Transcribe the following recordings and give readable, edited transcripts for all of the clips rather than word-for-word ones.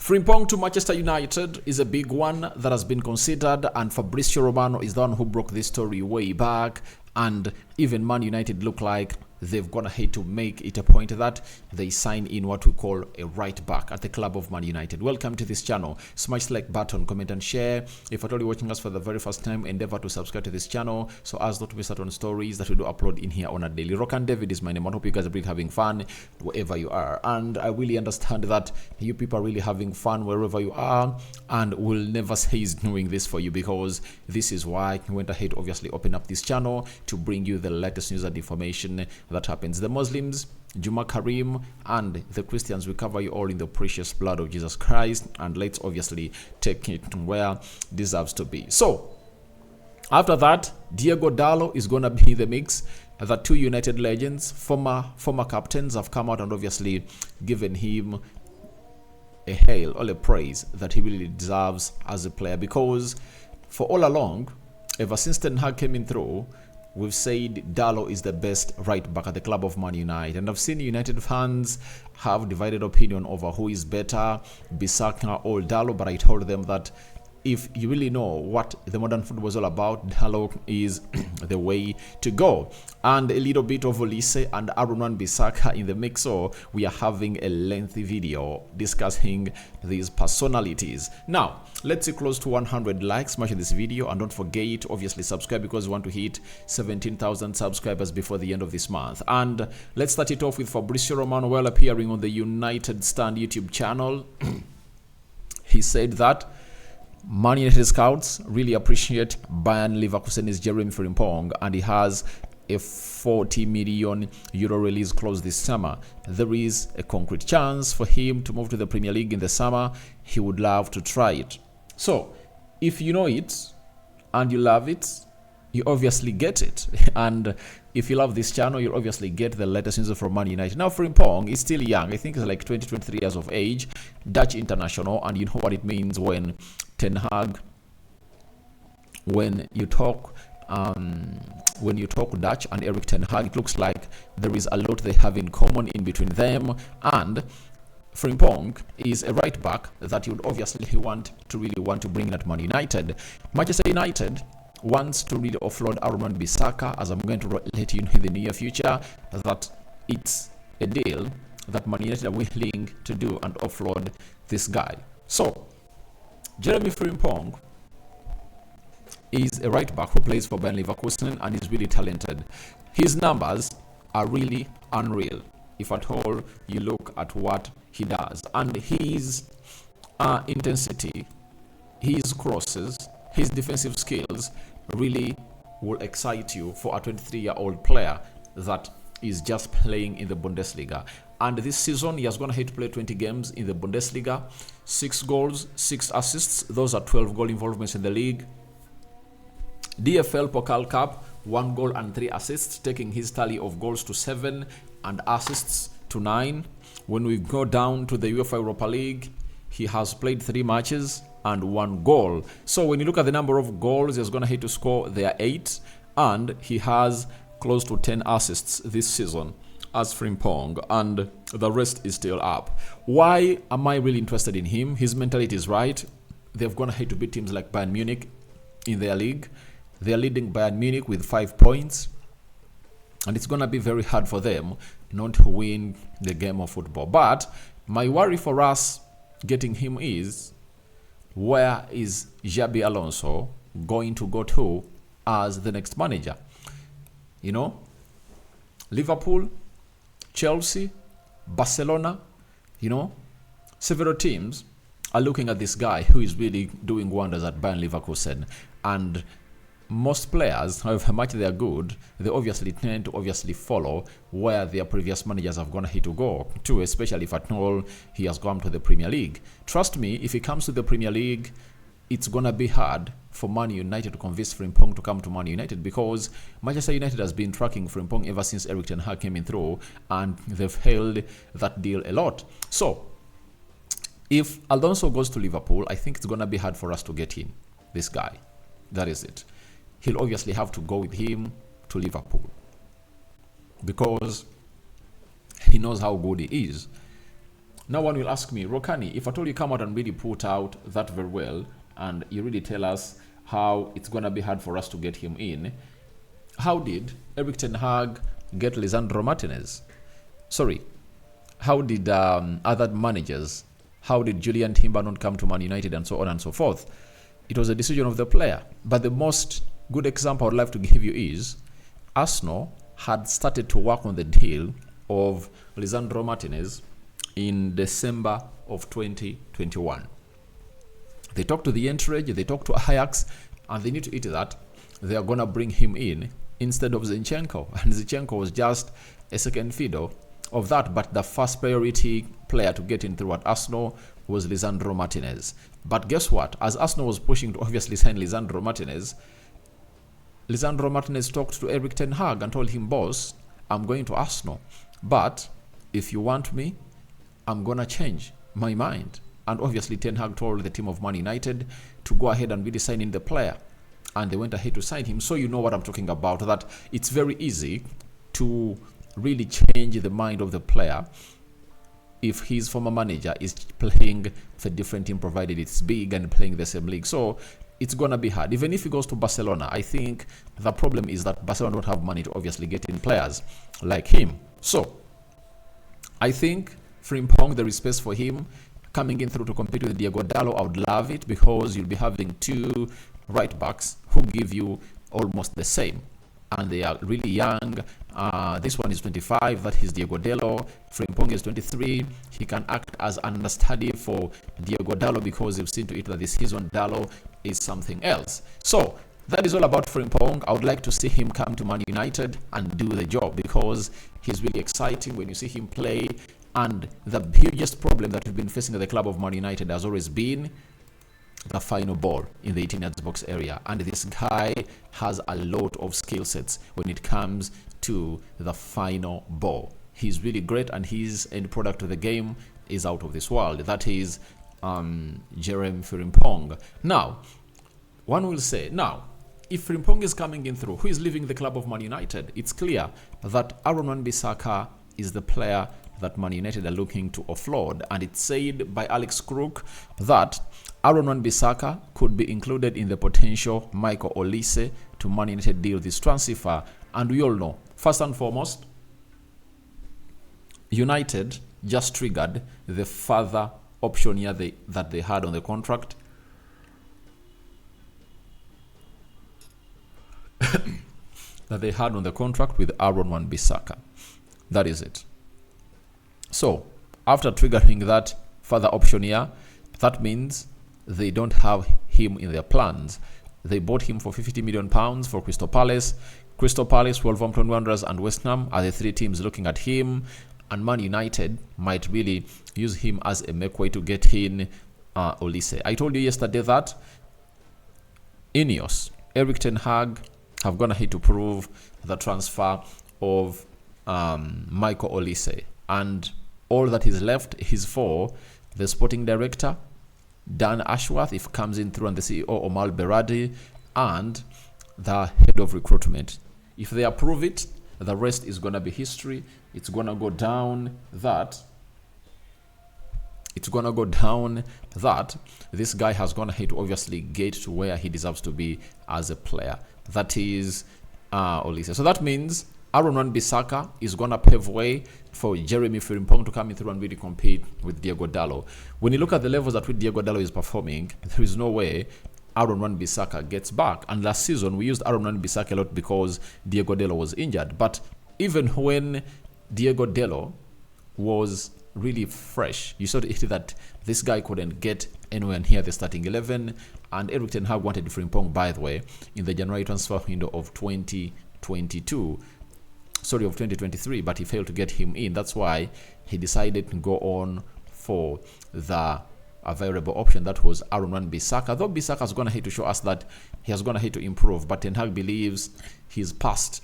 Frimpong to Manchester United is a big one that has been considered, and Fabrizio Romano is the one who broke this story way back. And even Man United look like they've gone ahead to make it a point that they sign in what we call a right back at the club of Man United. Welcome to this channel. Smash the like button, comment and share. If you're only watching us for the very first time, endeavor to subscribe to this channel so as not to miss out on stories that we do upload in here on a daily. Rock and David is my name. I hope you guys are really having fun wherever you are, and I really understand that you people are really having fun wherever you are, and will never cease doing this for you, because this is why I went ahead obviously open up this channel to bring you the latest news and information that happens. The Muslims, Juma Karim, and the Christians, we cover you all in the precious blood of Jesus Christ, and let's obviously take it where it deserves to be. So after that, Diego Dalot is going to be in the mix. The two United legends, former captains, have come out and obviously given him a hail or a praise that he really deserves as a player, because for all along, ever since Ten Hag came in through, we've said Dalot is the best right back at the club of Man United, and I've seen United fans have divided opinion over who is better, Bissaka or Dalot, but I told them that if you really know what the modern football is all about, Dalot is the way to go. And a little bit of Olise and Aaron Bissaka in the mix, so we are having a lengthy video discussing these personalities. Now, let's see close to 100 likes. Smash this video, and don't forget obviously subscribe, because we want to hit 17,000 subscribers before the end of this month. And let's start it off with Fabrizio Romano while appearing on the United Stand YouTube channel. He said that Man United scouts really appreciate Bayern Leverkusen's Jeremie Frimpong, and he has a 40 million euro release clause this summer. There is a concrete chance for him to move to the Premier League in the summer. He would love to try it. So if you know it and you love it, you obviously get it. And if you love this channel, you'll obviously get the latest news from Man United. Now, Frimpong is still young. I think he's like 23 years of age, Dutch international, and you know what it means when Ten Hag, when you talk Dutch and Eric Ten Hag, it looks like there is a lot they have in common in between them. And Frimpong is a right back that you would obviously want to bring at Man United. Manchester United wants to really offload Aaron Bissaka, as I'm going to let you know in the near future that it's a deal that Man United are willing to do and offload this guy. So Jeremie Frimpong is a right back who plays for Bayern Leverkusen and is really talented. His numbers are really unreal if at all you look at what he does, and his intensity, his crosses, his defensive skills really will excite you for a 23-year-old player that is just playing in the Bundesliga. And this season he has gone ahead to play 20 games in the Bundesliga, 6 goals, 6 assists. Those are 12 goal involvements in the league. DFL Pokal Cup, 1 goal and 3 assists, taking his tally of goals to 7 and assists to 9. When we go down to the UEFA Europa League, he has played 3 matches and 1 goal. So when you look at the number of goals he's going to hit to score, there are 8, and he has close to 10 assists this season as Frimpong, and the rest is still up. Why am I really interested in him? His mentality is right. They've gone ahead to beat teams like Bayern Munich in their league. They're leading Bayern Munich with 5 points, and it's going to be very hard for them not to win the game of football. But my worry for us getting him is, where is Xabi Alonso going to go to as the next manager? You know, Liverpool, Chelsea, Barcelona, you know, several teams are looking at this guy who is really doing wonders at Bayern Leverkusen. And most players, however much they are good, they obviously tend to follow where their previous managers have gone to go to, especially if at all he has gone to the Premier League. Trust me, if he comes to the Premier League, it's going to be hard for Man United to convince Frimpong to come to Man United, because Manchester United has been tracking Frimpong ever since Eric Ten Hag came in through, and they've held that deal a lot. So if Alonso goes to Liverpool, I think it's going to be hard for us to get him, this guy. That is it. He'll obviously have to go with him to Liverpool, because he knows how good he is. Now one will ask me, Rokani, if at all you come out and really put out that very well, and you really tell us how it's going to be hard for us to get him in, how did Erik ten Hag get Lisandro Martinez? Sorry, how did other managers, how did Julian Timber not come to Man United, and so on and so forth? It was a decision of the player. But the most good example I'd like to give you is Arsenal had started to work on the deal of Lisandro Martinez in December of 2021. They talked to the entourage, they talked to Ajax, and they need to eat that. They are going to bring him in instead of Zinchenko. And Zinchenko was just a second fiddle of that. But the first priority player to get in through at Arsenal was Lisandro Martinez. But guess what? As Arsenal was pushing to obviously sign Lisandro Martinez talked to Erik ten Hag and told him, boss, I'm going to Arsenal. But if you want me, I'm going to change my mind. And obviously Ten Hag told the team of Man United to go ahead and really sign in the player. And they went ahead to sign him. So you know what I'm talking about, that it's very easy to really change the mind of the player if his former manager is playing for a different team, provided it's big and playing the same league. So it's going to be hard. Even if he goes to Barcelona, I think the problem is that Barcelona don't have money to obviously get in players like him. So I think Frimpong, there is space for him coming in through to compete with Diego Dalot. I would love it, because you'll be having two right backs who give you almost the same, and they are really young. This one is 25, that is Diego Dalot. Frimpong is 23. He can act as an understudy for Diego Dalot, because you've seen to it that this season Dalot is something else. So that is all about Frimpong. I would like to see him come to Man United and do the job, because he's really exciting when you see him play. And the biggest problem that we've been facing at the club of Man United has always been the final ball in the 18 yards box area. And this guy has a lot of skill sets when it comes to the final ball. He's really great, and his end product of the game is out of this world. That is Jeremie Frimpong. Now, one will say, now, if Frimpong is coming in through, who is leaving the club of Man United? It's clear that Aaron Bissaka is the player that Man United are looking to offload. And it's said by Alex Crook that Aaron Bissaka could be included in the potential Michael Olise to Man United deal this transfer. And we all know, first and foremost, United just triggered the further option here that they had on the contract. That they had on the contract with Aaron Bissaka. That is it. So, after triggering that further option here, that means they don't have him in their plans. They bought him for £50 million for Crystal Palace. Crystal Palace, Wolverhampton Wanderers, and West Ham are the three teams looking at him. And Man United might really use him as a make way to get in Olise. I told you yesterday that Ineos, Erik ten Hag, have gone ahead to prove the transfer of Michael Olise. And all that is left is for the sporting director, Dan Ashworth, if comes in through, and the CEO, Omar Beradi, and the head of recruitment. If they approve it, the rest is going to be history. It's going to go down that this guy has gone ahead to obviously get to where he deserves to be as a player. That is Olise. So that means Aaron Bissaka is going to pave way for Jeremie Frimpong to come in through and really compete with Diego Dalot. When you look at the levels at which Diego Dalot is performing, there is no way Aaron Bissaka gets back. And last season, we used Aaron Bissaka a lot because Diego Dalot was injured. But even when Diego Dalot was really fresh, you saw that this guy couldn't get anywhere near the starting 11. And Erik ten Hag wanted Frimpong, by the way, in the January transfer window of 2023, but he failed to get him in. That's why he decided to go on for the available option, that was Aaron Bissaka. Though Bissaka has gone ahead to show us that he has gone ahead to improve, but Ten Hag believes he's past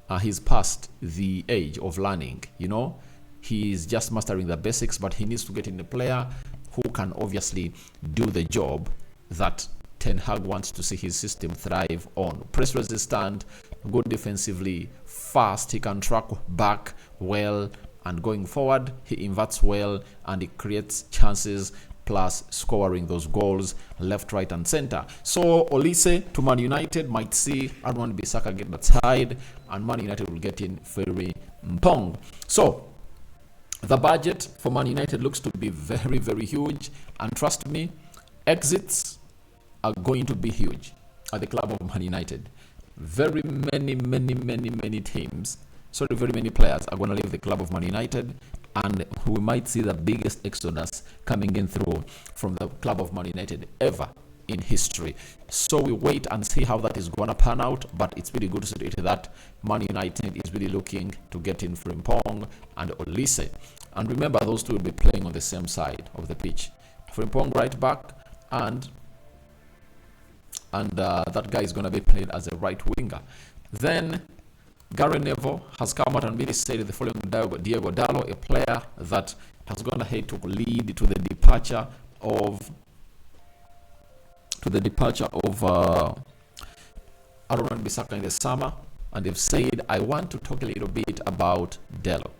the age of learning. You know, he's just mastering the basics, but he needs to get in a player who can obviously do the job that Ten Hag wants to see his system thrive on. Press resistant, good defensively, fast, he can track back well, and going forward, he inverts well and he creates chances, plus scoring those goals left, right, and center. So Olise to Man United might see Aaron Bissaka get that side, and Man United will get in Frimpong. So the budget for Man United looks to be very, very huge, and trust me, exits are going to be huge at the club of Man United. Very many teams, very many players are going to leave the club of Man United, and we might see the biggest exodus coming in through from the club of Man United ever in history. So we wait and see how that is going to pan out, but it's really good to see that Man United is really looking to get in Frimpong and Olise. And remember, those two will be playing on the same side of the pitch. Frimpong right back, and that guy is going to be played as a right winger. Then Gary Neville has come out and really said the following: Diego Dalot, a player that has gone ahead to lead to the departure of Aaron Bissaka in the summer, and they've said, I want to talk a little bit about Dalot,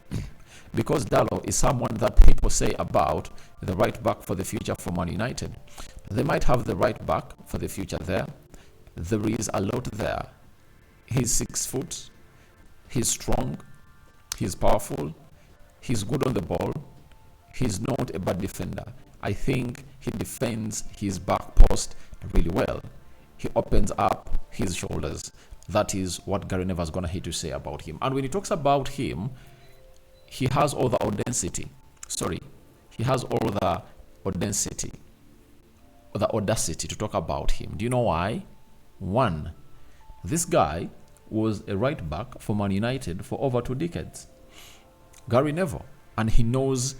because Dalot is someone that people say about the right back for the future for Man United. They might have the right back for the future there. There is a lot there. He's 6 foot. He's strong. He's powerful. He's good on the ball. He's not a bad defender. I think he defends his back post really well. He opens up his shoulders. That is what Gary Neville is going to hate to say about him. And when he talks about him, he has all the audacity. He has all the audacity to talk about him. Do you know why? One, this guy was a right back for Man United for over 2 decades. Gary Neville, and he knows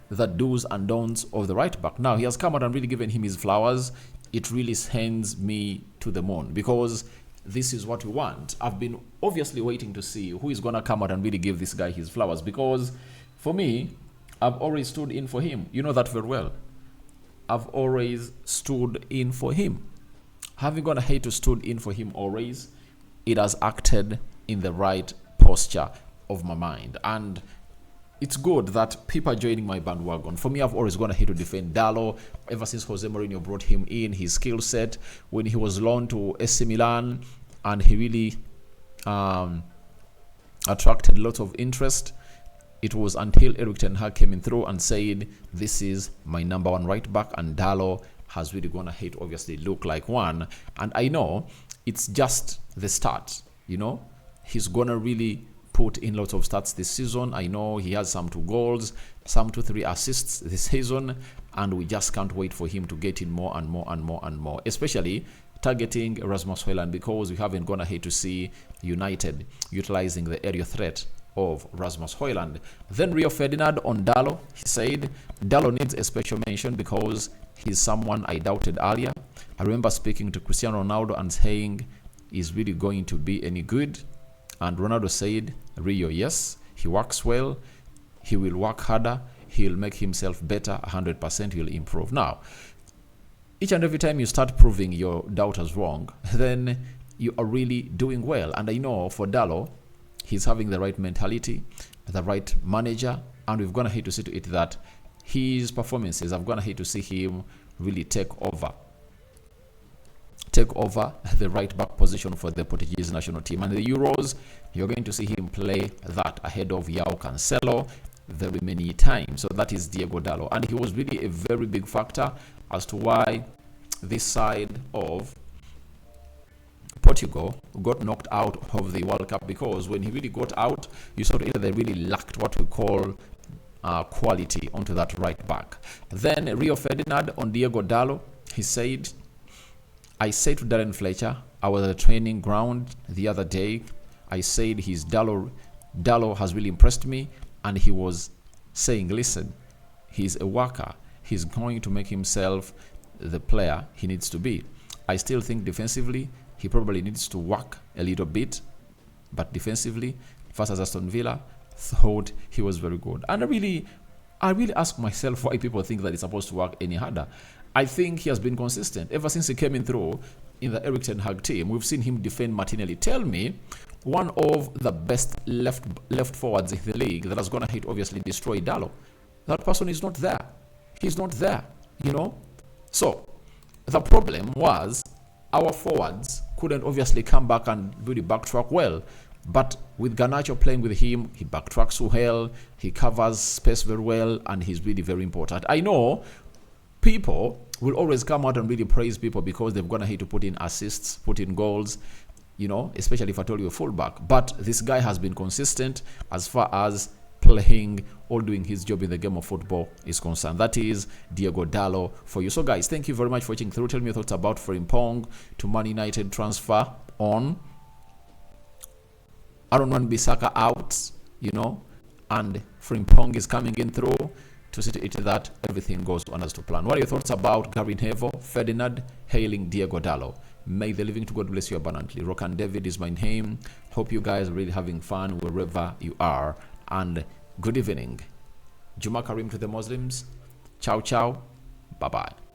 the do's and don'ts of the right back. Now, he has come out and really given him his flowers. It really sends me to the moon, because this is what we want. I've been obviously waiting to see who is going to come out and really give this guy his flowers, because for me, I've always stood in for him. You know that very well. I've always stood in for him. Having gone ahead to stood in for him always, it has acted in the right posture of my mind. And it's good that people are joining my bandwagon. For me, I've always gone ahead to defend Dalot ever since Jose Mourinho brought him in, his skill set, when he was loaned to AC Milan, and he really attracted lots of interest. It was until Erik ten Hag came in through and said, this is my number 1 right back, and Dalot has really gone ahead, obviously look like one. And I know it's just the start, he's gonna really put in lots of stats this season. I know he has some 2 goals, some 2-3 assists this season, and we just can't wait for him to get in more and more, especially targeting Rasmus Højlund, because we haven't gone ahead to see United utilizing the area threat of Rasmus Højlund. Then Rio Ferdinand on Dalot, he said Dalot needs a special mention because he's someone I doubted earlier. I remember speaking to Cristiano Ronaldo and saying, is really going to be any good? And Ronaldo said, Rio, yes, he works well, he will work harder, he'll make himself better, 100% he'll improve. Now, each and every time you start proving your doubters wrong, then you are really doing well. And I know for Dalot, he's having the right mentality, the right manager, and we've gone ahead to see to it that his performances, I've gone ahead to see him really take over the right back position for the Portuguese national team. And the Euros, you're going to see him play that ahead of João Cancelo very many times. So that is Diego Dalot, and he was really a very big factor as to why this side of Portugal got knocked out of the World Cup, because when he really got out, you saw that they really lacked what we call quality onto that right back. Then Rio Ferdinand on Diego Dalot, he said, I said to Darren Fletcher, I was at a training ground the other day, I said his Dalot has really impressed me, and he was saying, listen, he's a worker, he's going to make himself the player he needs to be. I still think defensively he probably needs to work a little bit, but defensively, versus Aston Villa, thought he was very good. And I really ask myself why people think that it's supposed to work any harder. I think he has been consistent ever since he came in through. in the Erik ten Hag team. We've seen him defend Martinelli. Tell me one of the best left forwards in the league that is going to hit, obviously, destroy Dalot. That person is not there. He's not there, you know. So the problem was our forwards couldn't obviously come back and really backtrack well. But with Garnacho playing with him, he backtracks well, he covers space very well, and he's really very important. I know people will always come out and really praise people because they've gone ahead to put in assists, put in goals, you know, especially if I told you a fullback. But this guy has been consistent as far as playing or doing his job in the game of football is concerned. That is Diego Dalot for you. So guys, thank you very much for watching through. Tell me your thoughts about Frimpong to Man United transfer on Bissaka out, you know, and Frimpong is coming in through to see to it that everything goes on as to plan. What are your thoughts about Gary Neville, Ferdinand, hailing Diego Dalot? May the living to God bless you abundantly. Rock and David is my name. Hope you guys are really having fun wherever you are. And good evening. Juma Karim to the Muslims. Ciao, ciao. Bye-bye.